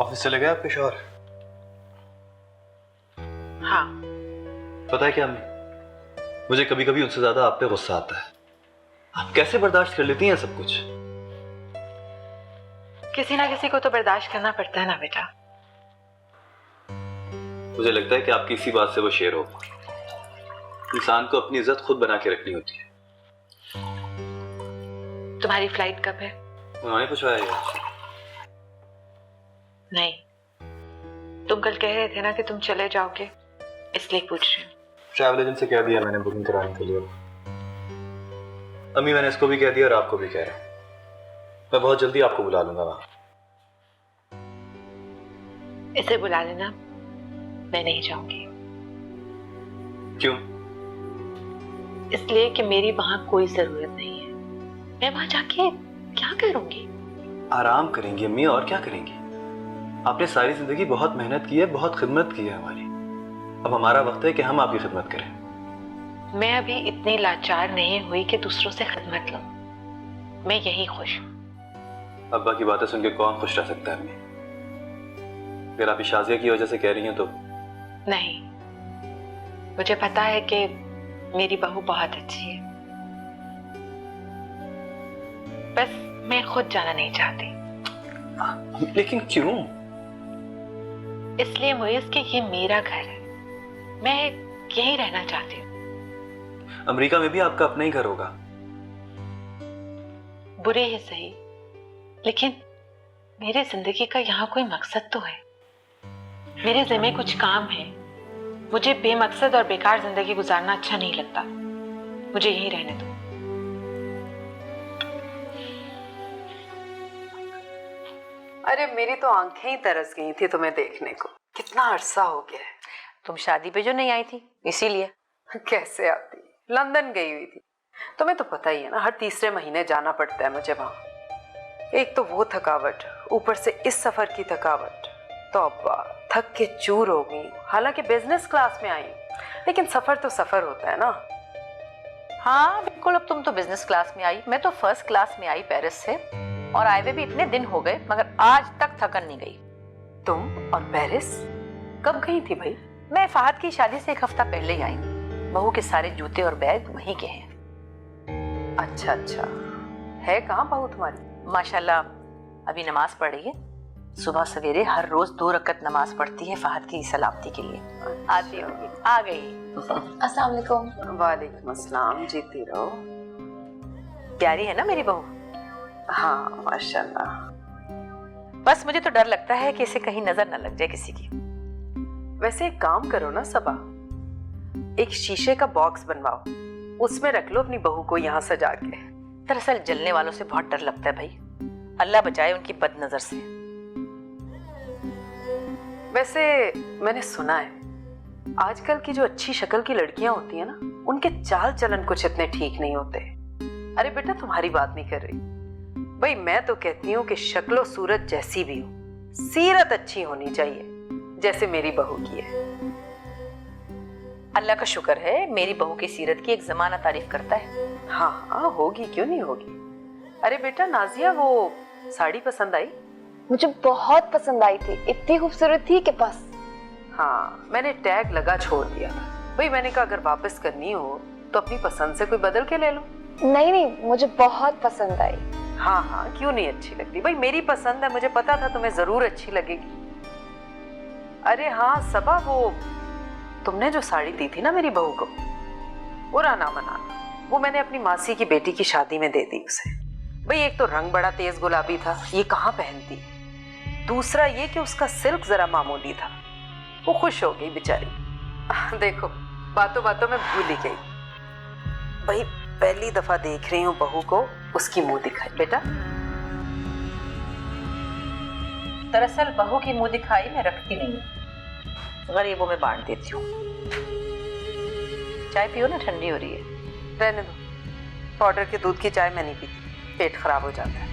Office चले गए आपके शौहर? हाँ। पता है क्या अम्मी, मुझे कभी कभी उनसे ज्यादा आप पे गुस्सा आता है। आप कैसे बर्दाश्त कर लेती हैं सब कुछ? किसी ना किसी को तो बर्दाश्त करना पड़ता है ना बेटा। मुझे लगता है कि आपकी इसी बात से वो शेर हो। इंसान को अपनी इज्जत खुद बना के रखनी होती है। तुम्हारी फ्लाइट कब है? उन्होंने पूछा है? नहीं, तुम कल कह रहे थे ना कि तुम चले जाओगे, इसलिए पूछ रही हूँ। ट्रैवल एजेंट से कह दिया मैंने बुकिंग कराने के लिए। अम्मी मैंने इसको भी कह दिया और आपको भी कह रहा हूँ, मैं बहुत जल्दी आपको बुला लूंगा वहां। इसे बुला लेना, मैं नहीं जाऊंगी। क्यों? इसलिए कि मेरी वहां कोई जरूरत नहीं है। मैं वहां जाके क्या करूंगी? आराम करेंगी अम्मी, और क्या करेंगी? आपने सारी जिंदगी बहुत मेहनत की है, बहुत खिदमत की है हमारी। अब हमारा वक्त है कि हम आपकी खिदमत करें। मैं अभी इतनी लाचार नहीं हुई कि दूसरों से खिदमत लूं। मैं यही खुश हूं। अब्बा की बातें सुन के कौन खुश रह सकता है अम्मी? अगर आप शाजिया की वजह से कह रही हैं तो। नहीं, मुझे पता है कि मेरी बहू बहुत अच्छी है, बस मैं खुद जाना नहीं चाहती। लेकिन क्यों? इसलिए मुइज़ कि ये मेरा घर है, मैं यहीं रहना चाहती हूँ। अमेरिका में भी आपका अपना ही घर होगा। बुरे ही सही, लेकिन मेरी जिंदगी का यहाँ कोई मकसद तो है। मेरे ज़िम्मे कुछ काम है। मुझे बेमकसद और बेकार जिंदगी गुजारना अच्छा नहीं लगता। मुझे यहीं रहने दो। अरे मेरी तो आंखें ही तरस गई थी तुम्हें देखने को। कितना अरसा हो गया है। तुम शादी पे जो नहीं आई थी इसीलिए। कैसे आती, लंदन गई हुई थी। तुम्हें तो पता ही है ना, हर तीसरे महीने जाना पड़ता है मुझे वहां। एक तो वो थकावट, ऊपर से इस सफर की थकावट। तो अब थक के चूर हो गई। हालांकि बिजनेस क्लास में आई, लेकिन सफर तो सफर होता है ना। हाँ बिल्कुल, अब तुम तो बिजनेस क्लास में आई, मैं तो फर्स्ट क्लास में आई पेरिस से, और आए हुए भी इतने दिन हो गए मगर आज तक थकन नहीं गई। तुम और पेरिस कब गई थी भाई? मैं फहद की शादी से एक हफ्ता पहले ही आई। बहू के सारे जूते और बैग वहीं के हैं। अच्छा अच्छा, है कहाँ बहू तुम्हारी? माशाल्लाह अभी नमाज पढ़ रही है। सुबह सवेरे हर रोज 2 रकत नमाज पढ़ती है फहद की सलामती के लिए। आती होगी, आ गई। अस्सलाम वालेकुम। वालेकुम अस्सलाम, जीती रहो। प्यारी है ना मेरी बहू? हाँ माशाल्लाह। बस मुझे तो डर लगता है कि इसे कहीं नजर न लग जाए किसी की। वैसे एक काम करो ना सबा, एक शीशे का बॉक्स बनवाओ, उसमें रख लो अपनी बहू को यहाँ सजा के। दरअसल जलने वालों से बहुत डर लगता है भाई, अल्लाह बचाए उनकी बद नजर से। वैसे मैंने सुना है आजकल की जो अच्छी शक्ल की लड़कियां होती है ना, उनके चाल चलन कुछ इतने ठीक नहीं होते। अरे बेटा तुम्हारी बात नहीं कर रही भाई, मैं तो कहती हूँ कि शक्लो सूरत जैसी भी हो, सीरत अच्छी होनी चाहिए, जैसे मेरी बहू की है। अल्लाह का शुक्र है मेरी बहू की सीरत की एक जमाना तारीफ करता है। हाँ हाँ होगी, क्यों नहीं होगी। अरे बेटा नाजिया, वो साड़ी पसंद आई? मुझे बहुत पसंद आई थी, इतनी खूबसूरत थी कि बस। हाँ मैंने टैग लगा छोड़ दिया भाई। मैंने कहा अगर वापस करनी हो तो अपनी पसंद से कोई बदल के ले लो। नहीं नहीं, मुझे बहुत पसंद आई। हाँ हाँ क्यों नहीं अच्छी लगती भाई, मेरी पसंद है, मुझे पता था तुम्हें जरूर अच्छी लगेगी। अरे हाँ सबा, वो तुमने जो साड़ी दी थी ना मेरी बहू को, बुरा ना मनाना, वो मैंने अपनी मासी की बेटी की शादी में दे दी उसे। भाई एक तो रंग बड़ा तेज गुलाबी था, ये कहाँ पहनती, दूसरा ये कि उसका सिल्क जरा मामूली था। वो खुश हो गई बेचारी। देखो बातों बातों में भूल ही गई भाई, पहली दफा देख रही हूँ बहू को, उसकी मुंह दिखाई। बेटा दरअसल बहू की मुंह दिखाई मैं रखती नहीं हूँ, गरीबों में बांट देती हूँ। चाय पियो ना, ठंडी हो रही है। रहने दो, पाउडर के दूध की चाय मैं नहीं पीती, पेट खराब हो जाता है।